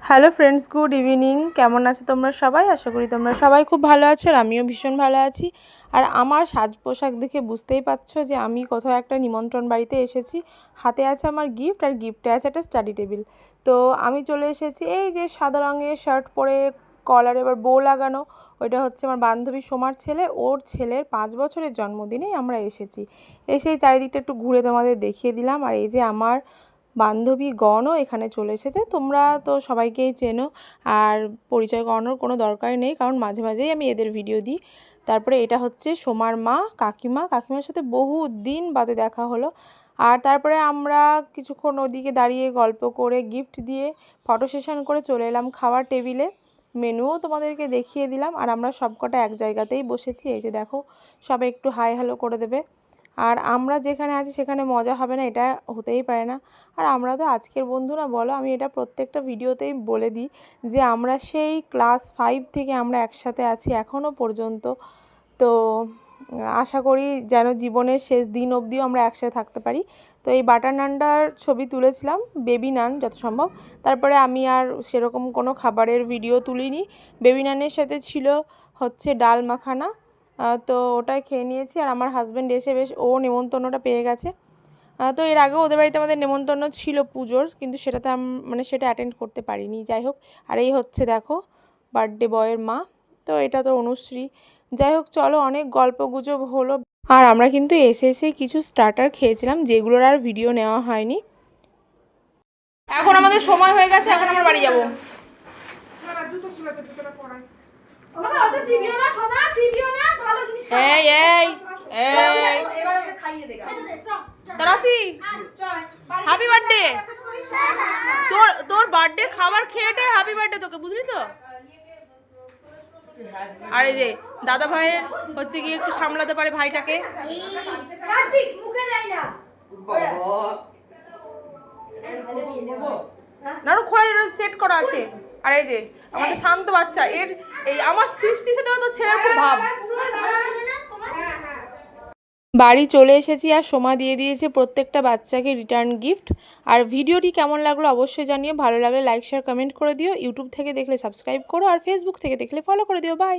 Hello friends, good evening. কেমন আছো তোমরা সবাই? আশা করি তোমরা সবাই খুব ভালো আছো, আর আমিও ভীষণ ভালো আছি। আর আমার সাজ পোশাক দেখে বুঝতেই পারছো যে আমি কোথাও একটা নিমন্ত্রণ বাড়িতে এসেছি। হাতে আছে আমার গিফট, আর গিফটে আছে একটা স্টাডি টেবিল। তো আমি চলে এসেছি, এই যে সাদা রঙের শার্ট পরে কলারে এবার বো লাগানো, ওইটা হচ্ছে আমার বান্ধবী সোমার ছেলে। ওর ছেলের 5 বছরের জন্মদিনেই আমরা এসেছি। এসেই চারিদিকটা একটু ঘুরে তোমাদের দেখিয়ে দিলাম। আর এই যে আমার বান্ধবীগণও এখানে চলে এসেছে। তোমরা তো সবাইকেই চেনো, আর পরিচয় করানোর কোনো দরকারই নেই, কারণ মাঝে মাঝেই আমি এদের ভিডিও দিই। তারপরে এটা হচ্ছে সোমার মা, কাকিমার সাথে বহু দিন বাদে দেখা হলো। আর তারপরে আমরা কিছুক্ষণ ওদিকে দাঁড়িয়ে গল্প করে গিফট দিয়ে ফটো সেশন করে চলে এলাম খাওয়ার টেবিলে। মেনুও তোমাদেরকে দেখিয়ে দিলাম। আর আমরা সবকটা এক জায়গাতেই বসেছি। এই যে দেখো, সবাই একটু হাই হ্যালো করে দেবে। আর আমরা যেখানে আছি সেখানে মজা হবে না, এটা হতেই পারে না। আর আমরা তো আজকের বন্ধু না বলো, আমি এটা প্রত্যেকটা ভিডিওতেই বলে দিই যে আমরা সেই ক্লাস 5 থেকে আমরা একসাথে আছি এখনও পর্যন্ত। তো আশা করি যেন জীবনের শেষ দিন অবধিও আমরা একসাথে থাকতে পারি। তো এই বাটার নানটার ছবি তুলেছিলাম, বেবি নান যত সম্ভব। তারপরে আমি আর সেরকম কোনো খাবারের ভিডিও তুলিনি। বেবি নানের সাথে ছিল হচ্ছে ডাল মাখানা, তো ওটাই খেয়ে নিয়েছি। আর আমার হাজব্যান্ড এসে বেশ ও নেমন্তন্নটা পেয়ে গেছে। তো এর আগেও ওদের বাড়িতে আমাদের নেমন্তন্ন ছিল পুজোর, কিন্তু সেটাতে মানে সেটা অ্যাটেন্ড করতে পারিনি। যাই হোক, আর এই হচ্ছে দেখো বার্থডে বয়ের মা, তো এটা তো অনুশ্রী। যাই হোক, চলো, অনেক গল্প গুজব হলো। আর আমরা কিন্তু এসে কিছু স্টার্টার খেয়েছিলাম, যেগুলোর আর ভিডিও নেওয়া হয়নি। এখন আমাদের সময় হয়ে গেছে, এখন আমরা বাড়ি যাবো। এই এই এই তারাসি, হ্যাপি বার্থডে। তোর বার্থডে খাবার খেয়েটে হ্যাপি বার্থডে তোকে, বুঝলি তো? আর এই যে দাদা ভাইয়ের হচ্ছে গিয়ে একটু সামলাতে পারে ভাইটাকে। না খোলা সেট করা আছে। আর এই যে আমাদের শান্ত বাচ্চা, এর এই আমার সৃষ্টির সাথে তো ছেলের খুব ভাব। বাড়ি চলে এসেছি, আর সোমা দিয়ে দিয়েছে প্রত্যেকটা বাচ্চাকে রিটার্ন গিফট। আর ভিডিওটি কেমন লাগলো অবশ্যই জানিও। ভালো লাগলে লাইক শেয়ার কমেন্ট করে দিও। ইউটিউব থেকে দেখলে সাবস্ক্রাইব করো, আর ফেসবুক থেকে দেখলে ফলো করে দিও। বাই।